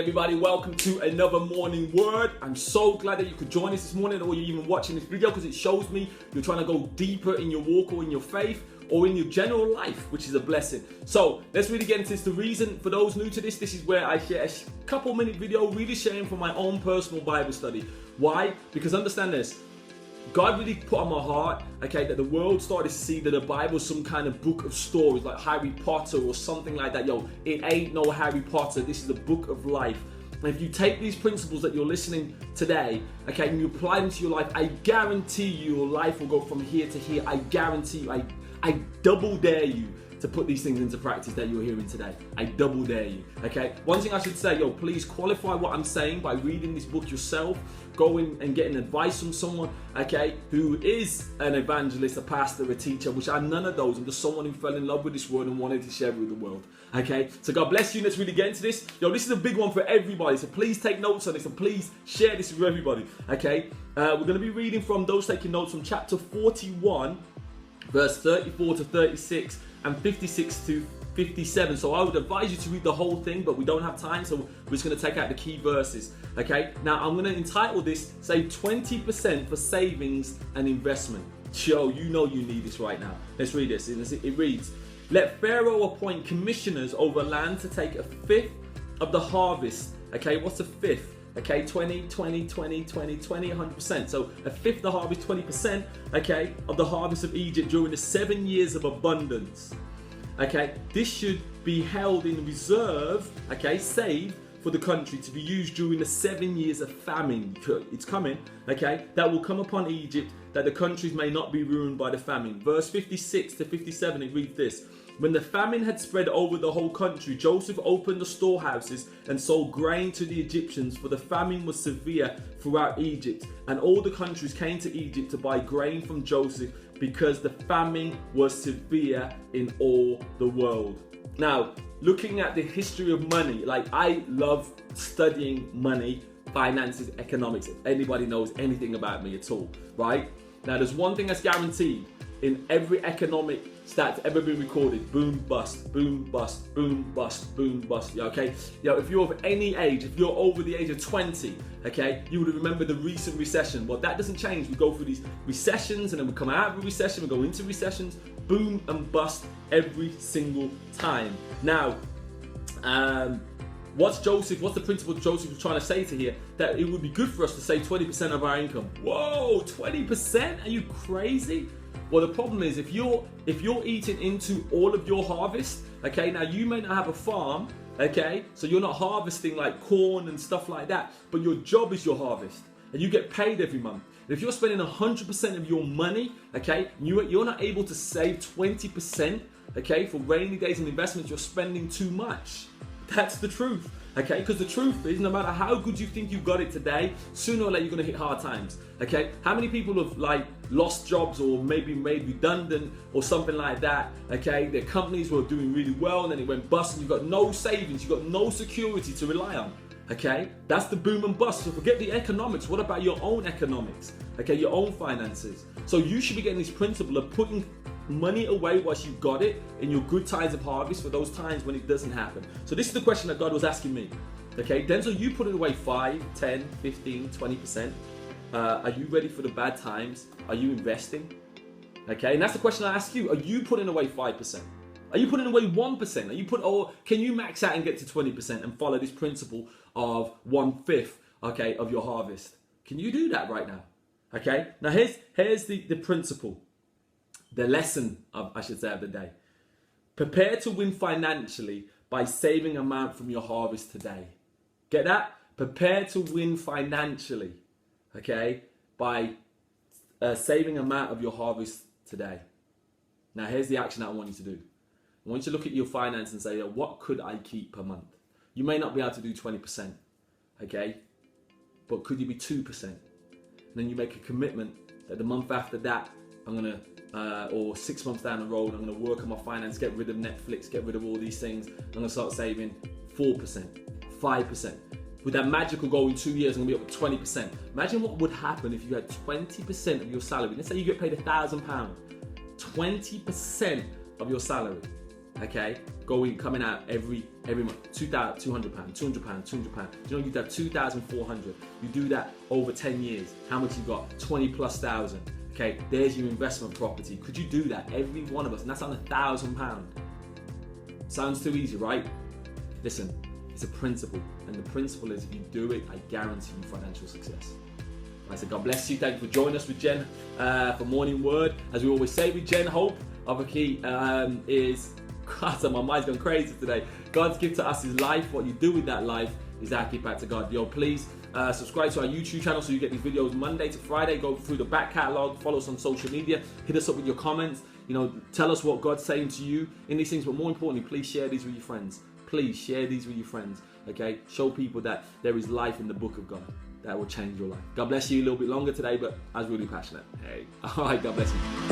everybody, welcome to another morning word. I'm so glad that you could join us this morning, or you're even watching this video, because it shows me you're trying to go deeper in your walk or in your faith or in your general life, which is a blessing. So let's really get into this. The reason for those new to this is where I share a couple minute video really sharing from my own personal Bible study. Why? Because understand this, God really put on my heart, okay, that the world started to see that the Bible is some kind of book of stories like Harry Potter or something like that. Yo, it ain't no Harry Potter. This is a book of life. And if you take these principles that you're listening today, okay, and you apply them to your life, I guarantee you your life will go from here to here. I guarantee you, I double dare you to put these things into practice that you're hearing today. I double dare you, okay? One thing I should say, yo, please qualify what I'm saying by reading this book yourself. Go in and getting advice from someone, okay, who is an evangelist, a pastor, a teacher, which I'm none of those. I'm just someone who fell in love with this word and wanted to share it with the world, okay? So God bless you. Let's really get into this. Yo, this is a big one for everybody, so please take notes on this and please share this with everybody, okay? We're going to be reading from those taking notes from chapter 41, verse 34 to 36 and 56 to 57. So I would advise you to read the whole thing, but we don't have time, so we're just going to take out the key verses. Okay, now I'm going to entitle this, say 20% for savings and investment. Joe, you know you need this right now. Let's read this. It reads, let Pharaoh appoint commissioners over land to take a fifth of the harvest. Okay, what's a fifth? Okay, 20, 100%. So a fifth of the harvest, 20%, okay, of the harvest of Egypt during the 7 years of abundance. Okay, this should be held in reserve, okay, saved for the country to be used during the 7 years of famine. It's coming, okay, that will come upon Egypt, that the countries may not be ruined by the famine. Verse 56 to 57, it reads this. When the famine had spread over the whole country, Joseph opened the storehouses and sold grain to the Egyptians, for the famine was severe throughout Egypt. And all the countries came to Egypt to buy grain from Joseph, because the famine was severe in all the world. Now, looking at the history of money, like I love studying money, finances, economics. If anybody knows anything about me at all, right? Now, there's one thing that's guaranteed in every economic stat ever been recorded: boom, bust, boom, bust, boom, bust, boom, bust. Yeah, okay? Yeah, if you're of any age, if you're over the age of 20, okay, you would remember the recent recession. Well, that doesn't change. We go through these recessions and then we come out of a recession, we go into recessions, boom and bust every single time. Now, what's the principle Joseph was trying to say to here? That it would be good for us to save 20% of our income. Whoa, 20%? Are you crazy? Well, the problem is if you're eating into all of your harvest, okay, now you may not have a farm, okay, so you're not harvesting like corn and stuff like that, but your job is your harvest and you get paid every month. And if you're spending 100% of your money, okay, you're not able to save 20%, okay, for rainy days and investments, you're spending too much. That's the truth, okay? Because the truth is, no matter how good you think you've got it today, sooner or later you're going to hit hard times, okay? How many people have like lost jobs or maybe made redundant or something like that, okay? Their companies were doing really well and then it went bust and you've got no savings, you've got no security to rely on, okay? That's the boom and bust. So forget the economics. What about your own economics, okay? Your own finances. So you should be getting this principle of putting money away whilst you've got it in your good times of harvest for those times when it doesn't happen. So this is the question that God was asking me. Okay, Denzel, you putting away 5, 10, 15, 20%. Are you ready for the bad times? Are you investing? Okay, and that's the question I ask you. Are you putting away 5%? Are you putting away 1%? Or can you max out and get to 20% and follow this principle of 1/5, okay, of your harvest? Can you do that right now? Okay, now here's the principle. The lesson of the day. Prepare to win financially by saving amount from your harvest today. Get that? Prepare to win financially, okay, by saving amount of your harvest today. Now here's the action that I want you to do. I want you to look at your finance and say, what could I keep per month? You may not be able to do 20%, okay, but could you be 2%? And then you make a commitment that the month after that, I'm going to or 6 months down the road, I'm going to work on my finance, get rid of Netflix, get rid of all these things. I'm going to start saving 4%, 5%. With that magical goal in 2 years, I'm going to be up to 20%. Imagine what would happen if you had 20% of your salary. Let's say you get paid £1,000. 20% of your salary, okay, coming out every month, £200, £200, £200. You know, you'd have 2,400. You do that over 10 years. How much you got? 20,000+. Okay, there's your investment property. Could you do that? Every one of us, and that's on £1,000. Sounds too easy, right? Listen, it's a principle, and the principle is if you do it, I guarantee you financial success. I said, God bless you. Thank you for joining us with Jen for Morning Word. As we always say with Jen, hope of a key is, God, my mind's gone crazy today. God's gift to us is life. What you do with that life is our gift back to God. Yo, please subscribe to our YouTube channel so you get these videos Monday to Friday. Go through the back catalogue, follow us on social media, hit us up with your comments. You know, tell us what God's saying to you in these things. But more importantly, please share these with your friends. Please share these with your friends. Okay, show people that there is life in the book of God that will change your life. God bless you. A little bit longer today, but I was really passionate. Hey, all right, God bless you.